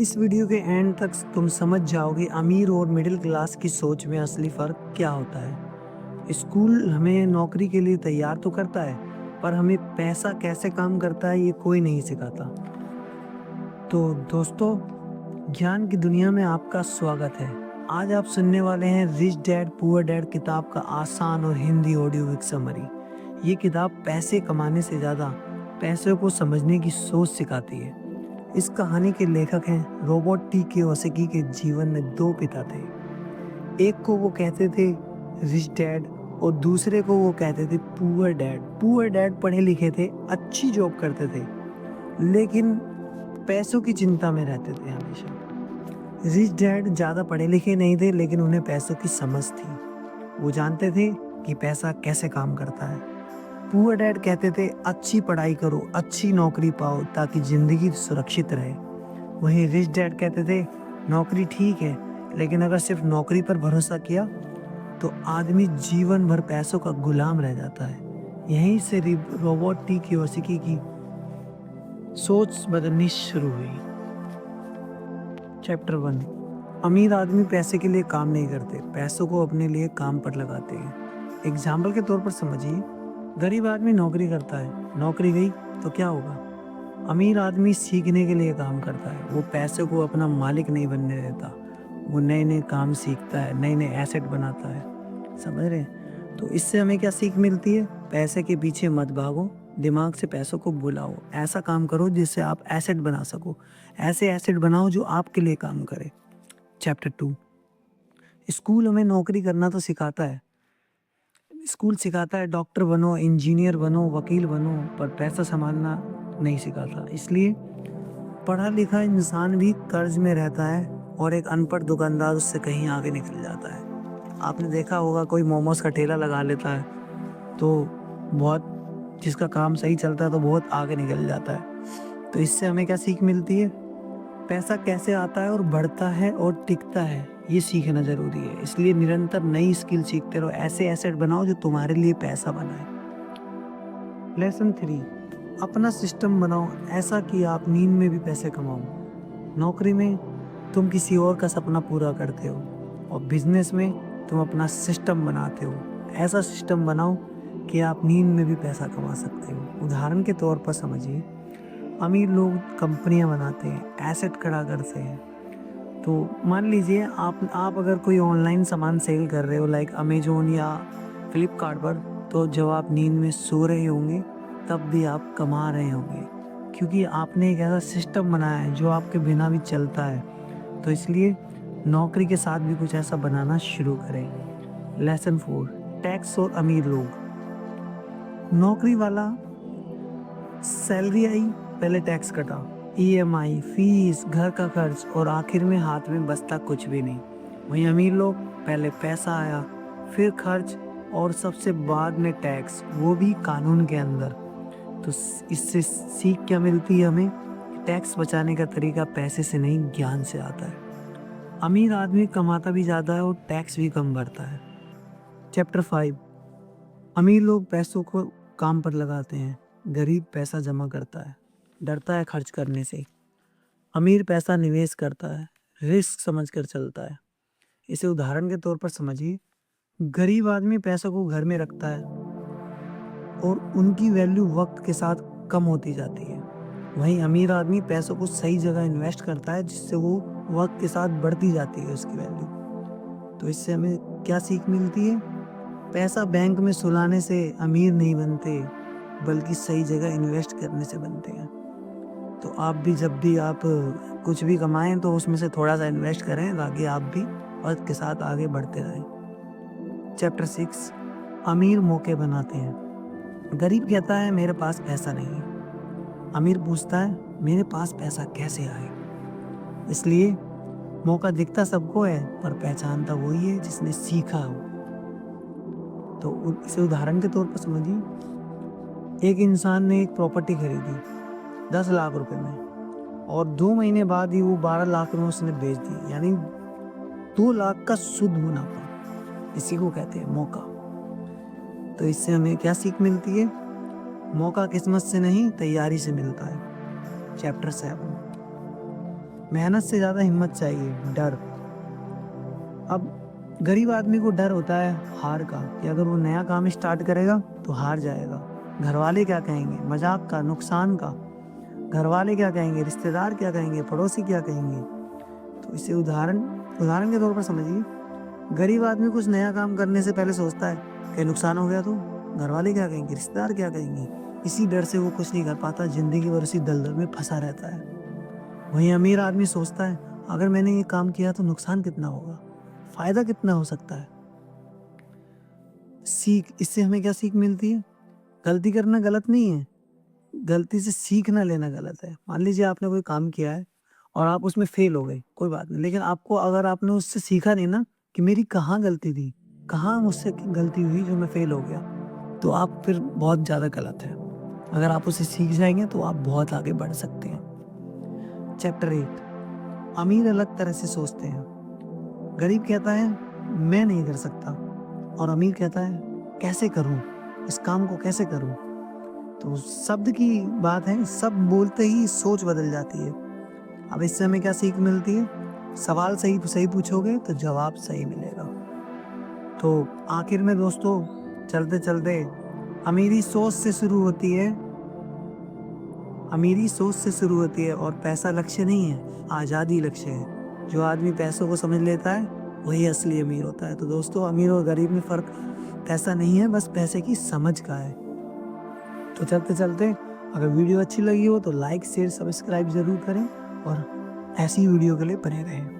इस वीडियो के एंड तक तुम समझ जाओगे अमीर और मिडिल क्लास की सोच में असली फ़र्क क्या होता है। स्कूल हमें नौकरी के लिए तैयार तो करता है, पर हमें पैसा कैसे काम करता है ये कोई नहीं सिखाता। तो दोस्तों, ज्ञान की दुनिया में आपका स्वागत है। आज आप सुनने वाले हैं रिच डैड पुअर डैड किताब का आसान और हिंदी ऑडियो बुक समरी। ये किताब पैसे कमाने से ज़्यादा पैसों को समझने की सोच सिखाती है। इस कहानी के लेखक हैं रॉबर्ट टी कियोसाकी। के जीवन में दो पिता थे। एक को वो कहते थे रिच डैड और दूसरे को वो कहते थे पुअर डैड। पुअर डैड पढ़े लिखे थे, अच्छी जॉब करते थे, लेकिन पैसों की चिंता में रहते थे हमेशा। रिच डैड ज़्यादा पढ़े लिखे नहीं थे, लेकिन उन्हें पैसों की समझ थी। वो जानते थे कि पैसा कैसे काम करता है। पुअर डैड कहते थे अच्छी पढ़ाई करो, अच्छी नौकरी पाओ ताकि ज़िंदगी सुरक्षित रहे। वहीं रिच डैड कहते थे नौकरी ठीक है, लेकिन अगर सिर्फ नौकरी पर भरोसा किया तो आदमी जीवन भर पैसों का गुलाम रह जाता है। यहीं से रॉबर्ट टी कियोसाकी की सोच बदलनी शुरू हुई। चैप्टर 1। अमीर आदमी पैसे के लिए काम नहीं करते, पैसों को अपने लिए काम पर लगाते हैं। एग्जाम्पल के तौर पर समझिए, गरीब आदमी नौकरी करता है, नौकरी गई तो क्या होगा। अमीर आदमी सीखने के लिए काम करता है, वो पैसे को अपना मालिक नहीं बनने देता। वो नए नए काम सीखता है, नए नए एसेट बनाता है। समझ रहे हैं? तो इससे हमें क्या सीख मिलती है? पैसे के पीछे मत भागो, दिमाग से पैसों को बुलाओ। ऐसा काम करो जिससे आप एसेट बना सको। ऐसे एसेट बनाओ जो आपके लिए काम करे। चैप्टर 2। स्कूल हमें नौकरी करना तो सिखाता है। स्कूल सिखाता है डॉक्टर बनो, इंजीनियर बनो, वकील बनो, पर पैसा संभालना नहीं सिखाता। इसलिए पढ़ा लिखा इंसान भी कर्ज में रहता है और एक अनपढ़ दुकानदार उससे कहीं आगे निकल जाता है। आपने देखा होगा, कोई मोमोज का ठेला लगा लेता है तो बहुत, जिसका काम सही चलता है तो बहुत आगे निकल जाता है। तो इससे हमें क्या सीख मिलती है? पैसा कैसे आता है और बढ़ता है और टिकता है, ये सीखना ज़रूरी है। इसलिए निरंतर नई स्किल सीखते रहो, ऐसे एसेट बनाओ जो तुम्हारे लिए पैसा बनाए। लेसन 3। अपना सिस्टम बनाओ ऐसा कि आप नींद में भी पैसे कमाओ। नौकरी में तुम किसी और का सपना पूरा करते हो और बिजनेस में तुम अपना सिस्टम बनाते हो। ऐसा सिस्टम बनाओ कि आप नींद में भी पैसा कमा सकते हो। उदाहरण के तौर पर समझिए, अमीर लोग कंपनियां बनाते हैं, एसेट खड़ा करते हैं। तो मान लीजिए आप अगर कोई ऑनलाइन सामान सेल कर रहे हो लाइक अमेजोन या फ्लिपकार्ट पर, तो जब आप नींद में सो रहे होंगे तब भी आप कमा रहे होंगे, क्योंकि आपने एक ऐसा सिस्टम बनाया है जो आपके बिना भी चलता है। तो इसलिए नौकरी के साथ भी कुछ ऐसा बनाना शुरू करें। लेसन 4। टैक्स और अमीर लोग। नौकरी वाला, सैलरी आई, पहले टैक्स कटा, ईएमआई, फीस, घर का खर्च और आखिर में हाथ में बचता कुछ भी नहीं। वहीं अमीर लोग, पहले पैसा आया, फिर खर्च और सबसे बाद में टैक्स, वो भी कानून के अंदर। तो इससे सीख क्या मिलती है हमें? टैक्स बचाने का तरीका पैसे से नहीं, ज्ञान से आता है। अमीर आदमी कमाता भी ज़्यादा है और टैक्स भी कम भरता है। चैप्टर 5। अमीर लोग पैसों को काम पर लगाते हैं, गरीब पैसा जमा करता है, डरता है खर्च करने से। अमीर पैसा निवेश करता है, रिस्क समझकर चलता है। इसे उदाहरण के तौर पर समझिए, गरीब आदमी पैसों को घर में रखता है और उनकी वैल्यू वक्त के साथ कम होती जाती है। वहीं अमीर आदमी पैसों को सही जगह इन्वेस्ट करता है, जिससे वो वक्त के साथ बढ़ती जाती है उसकी वैल्यू। तो इससे हमें क्या सीख मिलती है? पैसा बैंक में सुलाने से अमीर नहीं बनते, बल्कि सही जगह इन्वेस्ट करने से बनते हैं। तो आप भी जब भी आप कुछ भी कमाएं तो उसमें से थोड़ा सा इन्वेस्ट करें ताकि आप भी वक्त के साथ आगे बढ़ते रहें। चैप्टर 6। अमीर मौके बनाते हैं। गरीब कहता है मेरे पास पैसा नहीं है। अमीर पूछता है मेरे पास पैसा कैसे आए। इसलिए मौका दिखता सबको है, पर पहचानता वही है जिसने सीखा हो। तो इसे उदाहरण के तौर पर समझिए, एक इंसान ने एक प्रॉपर्टी खरीदी 10 लाख रुपए में और 2 महीने बाद ही वो 12 लाख में उसने बेच दी, यानी 2 लाख का शुद्ध मुनाफा। इसी को कहते हैं मौका। तो इससे हमें क्या सीख मिलती है? मौका किस्मत से नहीं, तैयारी से मिलता है। चैप्टर 7। मेहनत से ज़्यादा हिम्मत चाहिए, डर। अब गरीब आदमी को डर होता है हार का, कि अगर वो नया काम स्टार्ट करेगा तो हार जाएगा। घरवाले क्या कहेंगे, मजाक का, नुकसान का। घरवाले क्या कहेंगे, रिश्तेदार क्या कहेंगे, पड़ोसी क्या कहेंगे। तो इसे उदाहरण उदाहरण के तौर पर समझिए। गरीब आदमी कुछ नया काम करने से पहले सोचता है, कहीं नुकसान हो गया तो घरवाले क्या कहेंगे, रिश्तेदार क्या कहेंगे। इसी डर से वो कुछ नहीं कर पाता, जिंदगी भर उसी दलदल में फंसा रहता है। वहीं अमीर आदमी सोचता है, अगर मैंने ये काम किया तो नुकसान कितना होगा, फायदा कितना हो सकता है। इससे हमें क्या सीख मिलती है? गलती करना गलत नहीं है, गलती से सीखना लेना गलत है। मान लीजिए आपने कोई काम किया है और आप उसमें फेल हो गए, कोई बात नहीं, लेकिन आपको अगर आपने उससे सीखा नहीं ना कि मेरी कहाँ गलती थी, कहाँ मुझसे गलती हुई जो मैं फेल हो गया, तो आप फिर बहुत ज़्यादा गलत है। अगर आप उसे सीख जाएंगे तो आप बहुत आगे बढ़ सकते हैं। चैप्टर 8। अमीर अलग तरह से सोचते हैं। गरीब कहता है मैं नहीं कर सकता, और अमीर कहता है कैसे करूं, इस काम को कैसे करूं। तो शब्द की बात है, सब बोलते ही सोच बदल जाती है। अब इससे हमें क्या सीख मिलती है? सवाल सही सही पूछोगे तो जवाब सही मिलेगा। तो आखिर में दोस्तों, चलते चलते, अमीरी सोच से शुरू होती है। अमीरी सोच से शुरू होती है और पैसा लक्ष्य नहीं है, आज़ादी लक्ष्य है। जो आदमी पैसों को समझ लेता है वही असली अमीर होता है। तो दोस्तों, अमीर और गरीब में फ़र्क पैसा नहीं है, बस पैसे की समझ का है। तो चलते चलते, अगर वीडियो अच्छी लगी हो तो लाइक शेयर सब्सक्राइब ज़रूर करें और ऐसी वीडियो के लिए बने रहें।